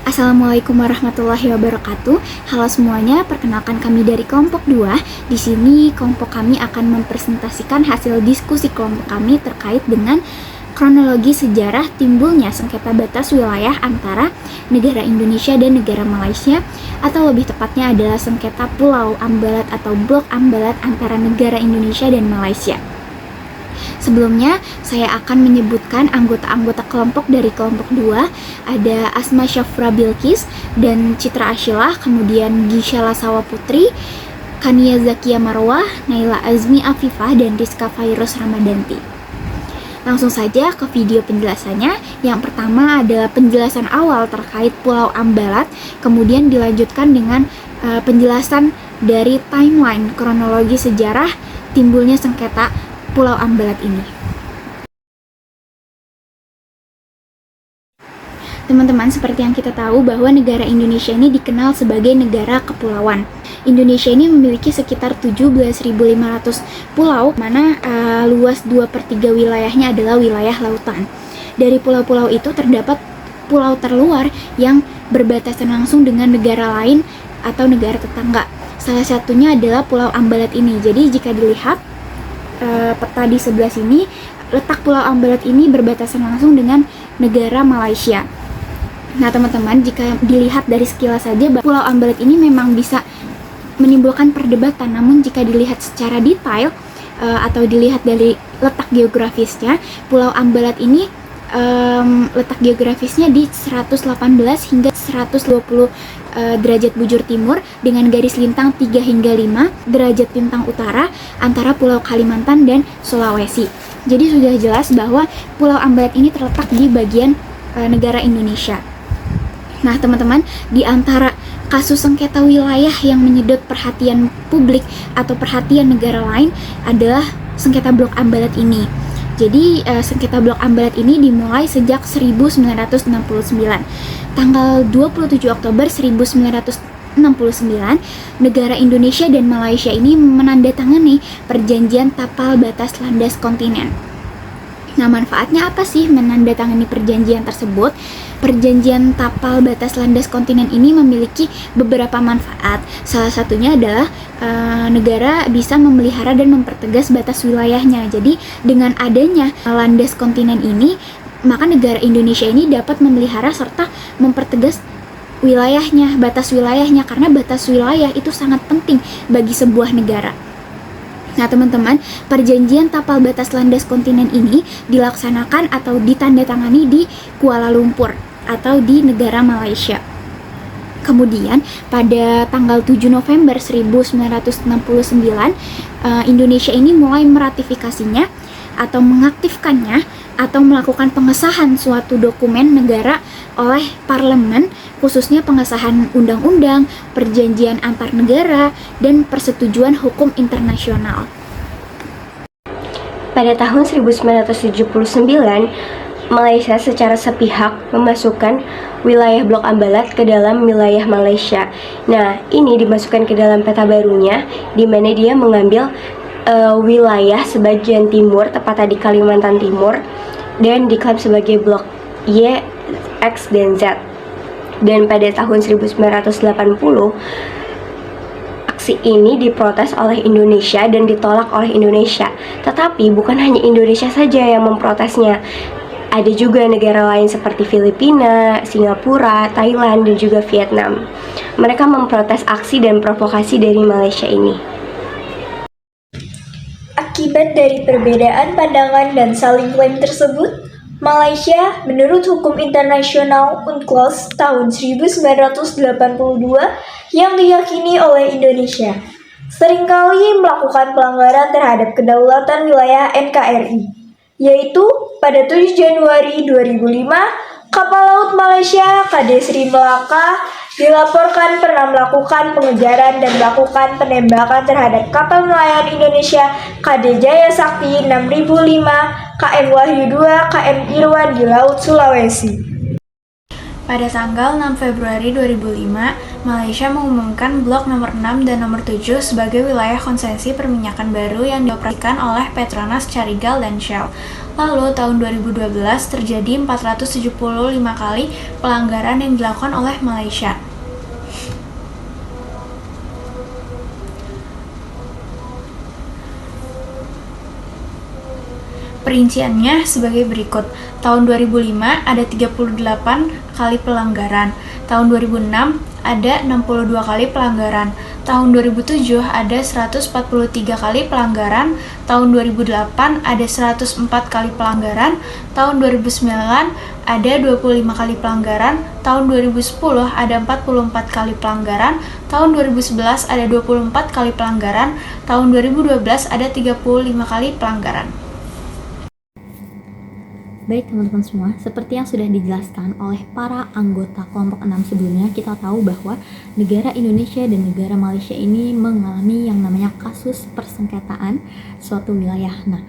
Assalamualaikum warahmatullahi wabarakatuh. Halo semuanya, perkenalkan kami dari kelompok 2. Di sini kelompok kami akan mempresentasikan hasil diskusi kelompok kami terkait dengan kronologi sejarah timbulnya sengketa batas wilayah antara negara Indonesia dan negara Malaysia, atau lebih tepatnya adalah sengketa Pulau Ambalat atau Blok Ambalat antara negara Indonesia dan Malaysia. Sebelumnya, saya akan menyebutkan anggota-anggota kelompok dari kelompok 2. Ada Asma Syafra Bilkis dan Citra Ashilah, kemudian Gisha Lasawa Putri, Kania Zakia Marwah, Naila Azmi Afifah, dan Rizka Fairuz Ramadanti. Langsung saja ke video penjelasannya. Yang pertama adalah penjelasan awal terkait Pulau Ambalat, kemudian dilanjutkan dengan penjelasan dari timeline kronologi sejarah timbulnya sengketa Pulau Ambalat ini. Teman-teman, seperti yang kita tahu bahwa negara Indonesia ini dikenal sebagai negara kepulauan. Indonesia ini memiliki sekitar 17.500 pulau, mana luas 2/3 wilayahnya adalah wilayah lautan. Dari pulau-pulau itu terdapat pulau terluar yang berbatasan langsung dengan negara lain atau negara tetangga. Salah satunya adalah Pulau Ambalat ini. Jadi jika dilihat peta di sebelah sini, letak Pulau Ambalat ini berbatasan langsung dengan negara Malaysia. Nah teman-teman, jika dilihat dari sekilas saja, Pulau Ambalat ini memang bisa menimbulkan perdebatan. Namun jika dilihat secara detail atau dilihat dari letak geografisnya, Pulau Ambalat ini letak geografisnya di 118 hingga 120 derajat bujur timur dengan garis lintang 3 hingga 5 derajat lintang utara antara Pulau Kalimantan dan Sulawesi. Jadi sudah jelas bahwa Pulau Ambalat ini terletak di bagian negara Indonesia. Nah teman-teman, di antara kasus sengketa wilayah yang menyedot perhatian publik atau perhatian negara lain adalah sengketa Blok Ambalat ini. Jadi sengketa Blok Ambalat ini dimulai sejak 1969. Tanggal 27 Oktober 1969, negara Indonesia dan Malaysia ini menandatangani perjanjian tapal batas landas kontinen. Nah, manfaatnya apa sih menandatangani perjanjian tersebut? Perjanjian tapal batas landas kontinen ini memiliki beberapa manfaat. Salah satunya adalah negara bisa memelihara dan mempertegas batas wilayahnya. Jadi, dengan adanya landas kontinen ini, maka negara Indonesia ini dapat memelihara serta mempertegas wilayahnya, batas wilayahnya, karena batas wilayah itu sangat penting bagi sebuah negara. Nah teman-teman, perjanjian tapal batas landas kontinen ini dilaksanakan atau ditandatangani di Kuala Lumpur atau di negara Malaysia. Kemudian pada tanggal 7 November 1969, Indonesia ini mulai meratifikasinya atau mengaktifkannya atau melakukan pengesahan suatu dokumen negara oleh parlemen, khususnya pengesahan undang-undang, perjanjian antar negara, dan persetujuan hukum internasional. Pada tahun 1979, Malaysia secara sepihak memasukkan wilayah Blok Ambalat ke dalam wilayah Malaysia. Nah, ini dimasukkan ke dalam peta barunya, di mana dia mengambil wilayah sebagian timur, tepatnya di Kalimantan Timur, dan diklaim sebagai Blok Y, X, dan Z. Dan pada tahun 1980, aksi ini diprotes oleh Indonesia dan ditolak oleh Indonesia. Tetapi bukan hanya Indonesia saja yang memprotesnya. Ada juga negara lain seperti Filipina, Singapura, Thailand, dan juga Vietnam. Mereka memprotes aksi dan provokasi dari Malaysia ini. Akibat dari perbedaan pandangan dan saling klaim tersebut, Malaysia menurut hukum internasional UNCLOS tahun 1982 yang diyakini oleh Indonesia seringkali melakukan pelanggaran terhadap kedaulatan wilayah NKRI, yaitu pada 7 Januari 2005 kapal laut Malaysia KD Sri Melaka dilaporkan pernah melakukan pengejaran dan melakukan penembakan terhadap kapal nelayan Indonesia KD Jaya Sakti 6005 KM Wahyu 2 KM Irwan di Laut Sulawesi. Pada tanggal 6 Februari 2005, Malaysia mengumumkan Blok nomor 6 dan nomor 7 sebagai wilayah konsesi perminyakan baru yang dioperasikan oleh Petronas, Carigal, dan Shell. Lalu, tahun 2012 terjadi 475 kali pelanggaran yang dilakukan oleh Malaysia. Perinciannya sebagai berikut. Tahun 2005 ada 38 kali pelanggaran. Tahun 2006 ada 62 kali pelanggaran. Tahun 2007 ada 143 kali pelanggaran. Tahun 2008 ada 104 kali pelanggaran. Tahun 2009 ada 25 kali pelanggaran. Tahun 2010 ada 44 kali pelanggaran. Tahun 2011 ada 24 kali pelanggaran. Tahun 2012 ada 35 kali pelanggaran. Baik teman-teman semua, seperti yang sudah dijelaskan oleh para anggota kelompok 6 sebelumnya, kita tahu bahwa negara Indonesia dan negara Malaysia ini mengalami yang namanya kasus persengketaan suatu wilayah. Nah,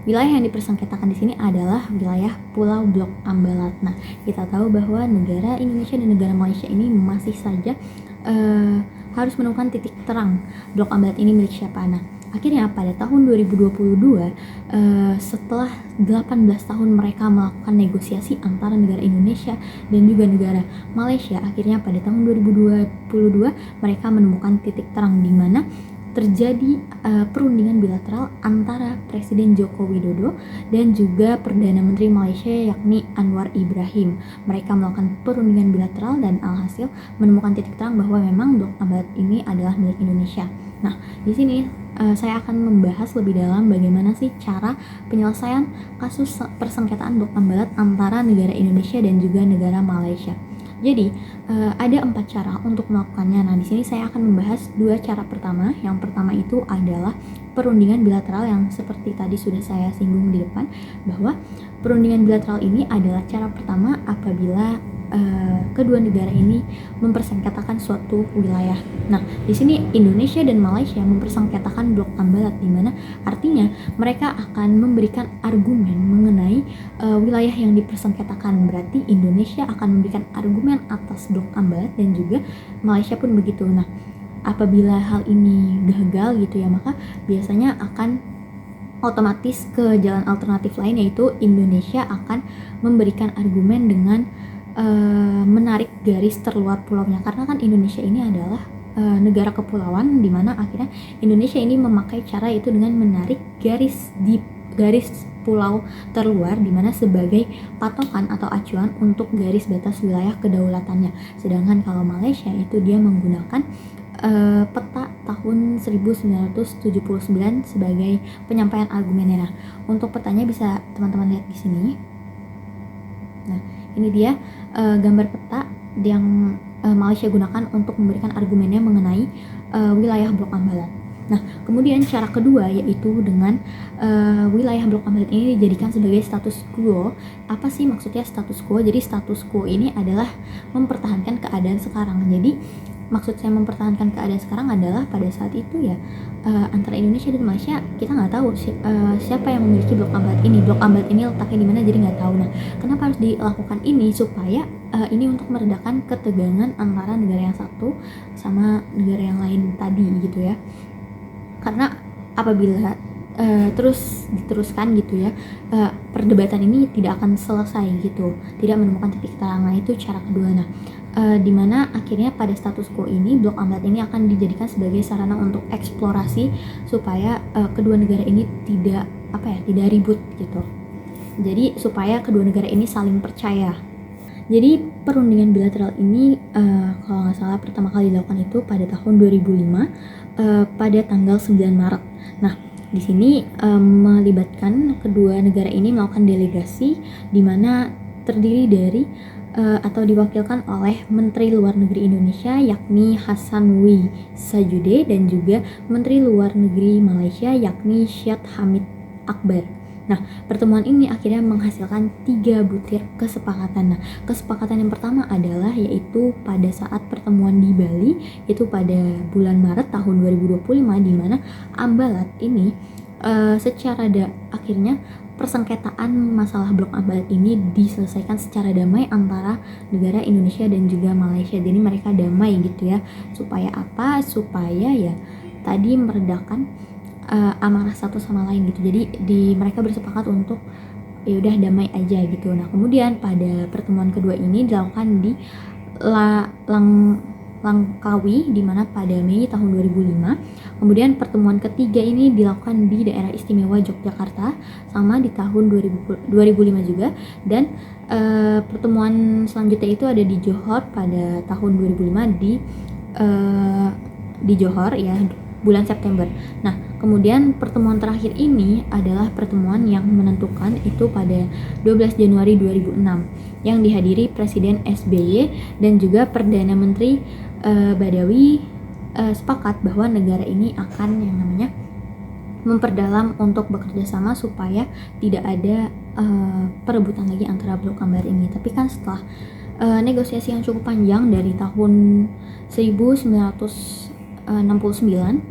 wilayah yang dipersengketakan di sini adalah wilayah Pulau Blok Ambalat. Nah, kita tahu bahwa negara Indonesia dan negara Malaysia ini masih saja harus menemukan titik terang Blok Ambalat ini milik siapa. Nah, akhirnya pada tahun 2022 setelah 18 tahun mereka melakukan negosiasi antara negara Indonesia dan juga negara Malaysia, akhirnya pada tahun 2022 mereka menemukan titik terang di mana terjadi perundingan bilateral antara Presiden Joko Widodo dan juga Perdana Menteri Malaysia yakni Anwar Ibrahim. Mereka melakukan perundingan bilateral dan alhasil menemukan titik terang bahwa memang Blok Ambalat ini adalah milik Indonesia. Nah, di sini saya akan membahas lebih dalam bagaimana sih cara penyelesaian kasus persengketaan Blok Ambalat antara negara Indonesia dan juga negara Malaysia. Jadi, ada 4 cara untuk melakukannya. Nah, di sini saya akan membahas 2 cara pertama. Yang pertama itu adalah perundingan bilateral yang seperti tadi sudah saya singgung di depan, bahwa perundingan bilateral ini adalah cara pertama apabila kedua negara ini mempersengketakan suatu wilayah. Nah, di sini Indonesia dan Malaysia mempersengketakan Blok Ambalat, di mana artinya mereka akan memberikan argumen mengenai wilayah yang dipersengketakan. Berarti Indonesia akan memberikan argumen atas Blok Ambalat dan juga Malaysia pun begitu. Nah, apabila hal ini gagal gitu ya, maka biasanya akan otomatis ke jalan alternatif lain, yaitu Indonesia akan memberikan argumen dengan menarik garis terluar pulaunya, karena kan Indonesia ini adalah negara kepulauan, di mana akhirnya Indonesia ini memakai cara itu dengan menarik garis pulau terluar, di mana sebagai patokan atau acuan untuk garis batas wilayah kedaulatannya. Sedangkan kalau Malaysia itu dia menggunakan peta tahun 1979 sebagai penyampaian argumennya. Nah, untuk petanya bisa teman-teman lihat di sini. Nah, ini dia gambar peta yang Malaysia gunakan untuk memberikan argumennya mengenai wilayah Blok Ambalat. Nah, kemudian cara kedua yaitu dengan wilayah Blok Ambalat ini dijadikan sebagai status quo. Apa sih maksudnya status quo? Jadi status quo ini adalah mempertahankan keadaan sekarang. Jadi maksud saya mempertahankan keadaan sekarang adalah pada saat itu ya antara Indonesia dan Malaysia kita nggak tahu siapa yang memiliki Blok Ambalat ini. Blok Ambalat ini letaknya di mana, jadi nggak tahu. Nah, kenapa harus dilakukan ini? Supaya ini untuk meredakan ketegangan antara negara yang satu sama negara yang lain tadi gitu ya. Karena apabila terus diteruskan gitu ya, perdebatan ini tidak akan selesai gitu, tidak menemukan titik terang. Nah, itu cara kedua. Nah, dimana akhirnya pada status quo ini Blok Ambalat ini akan dijadikan sebagai sarana untuk eksplorasi supaya kedua negara ini tidak ribut gitu. Jadi supaya kedua negara ini saling percaya. Jadi perundingan bilateral ini kalau nggak salah pertama kali dilakukan itu pada tahun 2005 pada tanggal 9 Maret. Nah, di sini melibatkan kedua negara ini melakukan delegasi di mana terdiri dari atau diwakilkan oleh Menteri Luar Negeri Indonesia yakni Hasanuddin Sajude dan juga Menteri Luar Negeri Malaysia yakni Syed Hamid Akbar. Nah, pertemuan ini akhirnya menghasilkan 3 butir kesepakatan. Nah, kesepakatan yang pertama adalah yaitu pada saat pertemuan di Bali, itu pada bulan Maret tahun 2025, di mana Ambalat ini akhirnya persengketaan masalah blok Ambalat ini diselesaikan secara damai antara negara Indonesia dan juga Malaysia. Jadi mereka damai gitu ya. Supaya apa? Supaya ya tadi meredakan amarah satu sama lain gitu. Jadi mereka bersepakat untuk ya udah damai aja gitu. Nah, kemudian pada pertemuan kedua ini dilakukan di Langkawi di mana pada Mei tahun 2005. Kemudian pertemuan ketiga ini dilakukan di daerah istimewa Yogyakarta sama di tahun 2005 juga, dan pertemuan selanjutnya itu ada di Johor pada tahun 2005 di Johor ya, bulan September. Nah, kemudian pertemuan terakhir ini adalah pertemuan yang menentukan itu pada 12 Januari 2006 yang dihadiri Presiden SBY dan juga Perdana Menteri Badawi sepakat bahwa negara ini akan yang namanya memperdalam untuk bekerja sama supaya tidak ada perebutan lagi antara blok Ambalat ini. Tapi kan setelah negosiasi yang cukup panjang dari tahun 1969,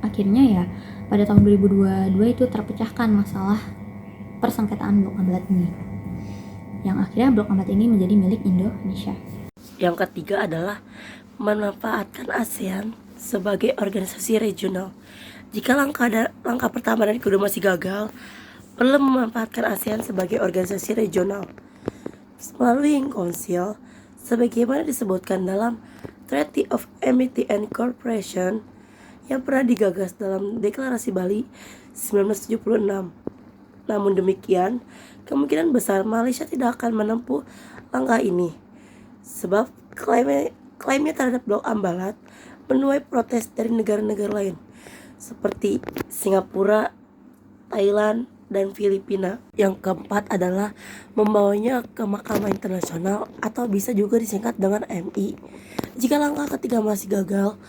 akhirnya ya pada tahun 2022 itu terpecahkan masalah persengketaan blok Ambalat ini, yang akhirnya blok Ambalat ini menjadi milik Indonesia. Yang ketiga adalah memanfaatkan ASEAN sebagai organisasi regional. Jika langkah pertama dan kedua masih gagal, perlu memanfaatkan ASEAN sebagai organisasi regional melalui Council sebagaimana disebutkan dalam Treaty of Amity and Cooperation yang pernah digagas dalam Deklarasi Bali 1976. Namun demikian, kemungkinan besar Malaysia tidak akan menempuh langkah ini sebab klaimnya terhadap blok Ambalat menuai protes dari negara-negara lain seperti Singapura, Thailand, dan Filipina. Yang keempat adalah membawanya ke Mahkamah Internasional atau bisa juga disingkat dengan MI. Jika langkah ketiga masih gagal,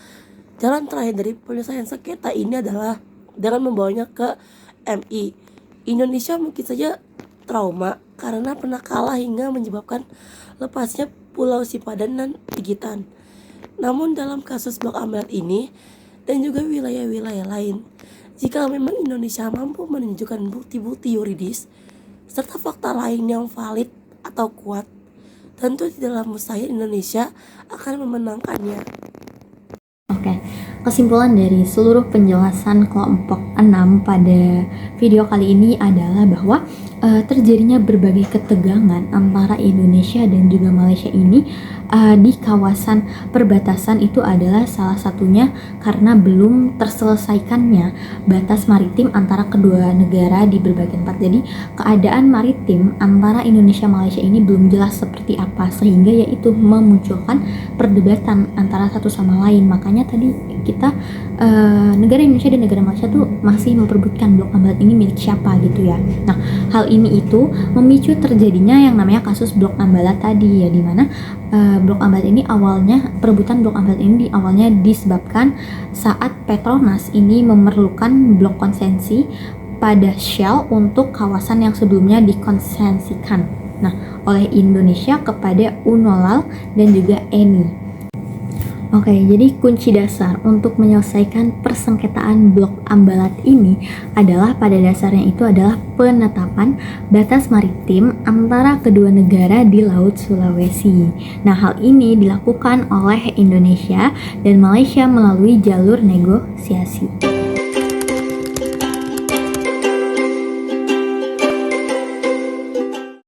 jalan terakhir dari penyelesaian sengketa ini adalah dengan membawanya ke MI. Indonesia mungkin saja trauma karena pernah kalah hingga menyebabkan lepasnya Pulau Sipadan dan Pigitan. Namun dalam kasus blok Ambalat ini dan juga wilayah-wilayah lain, jika memang Indonesia mampu menunjukkan bukti-bukti yuridis serta fakta lain yang valid atau kuat, tentu tidaklah mustahil Indonesia akan memenangkannya. Oke, kesimpulan dari seluruh penjelasan kelompok 6 pada video kali ini adalah bahwa terjadinya berbagai ketegangan antara Indonesia dan juga Malaysia ini di kawasan perbatasan itu adalah salah satunya karena belum terselesaikannya batas maritim antara kedua negara di berbagai tempat. Jadi keadaan maritim antara Indonesia dan Malaysia ini belum jelas seperti apa, sehingga yaitu memunculkan perdebatan antara satu sama lain. Makanya tadi kita negara Indonesia dan negara Malaysia tuh masih memperebutkan blok Ambalat ini milik siapa gitu ya. Nah, hal ini itu memicu terjadinya yang namanya kasus blok Ambalat tadi ya, dimana blok Ambalat ini perebutan blok Ambalat ini awalnya disebabkan saat Petronas ini memerlukan blok konsensi pada Shell untuk kawasan yang sebelumnya dikonsensikan oleh Indonesia kepada Unolal dan juga Eni. Oke, jadi kunci dasar untuk menyelesaikan persengketaan blok Ambalat ini adalah pada dasarnya itu adalah penetapan batas maritim antara kedua negara di Laut Sulawesi. Nah, hal ini dilakukan oleh Indonesia dan Malaysia melalui jalur negosiasi.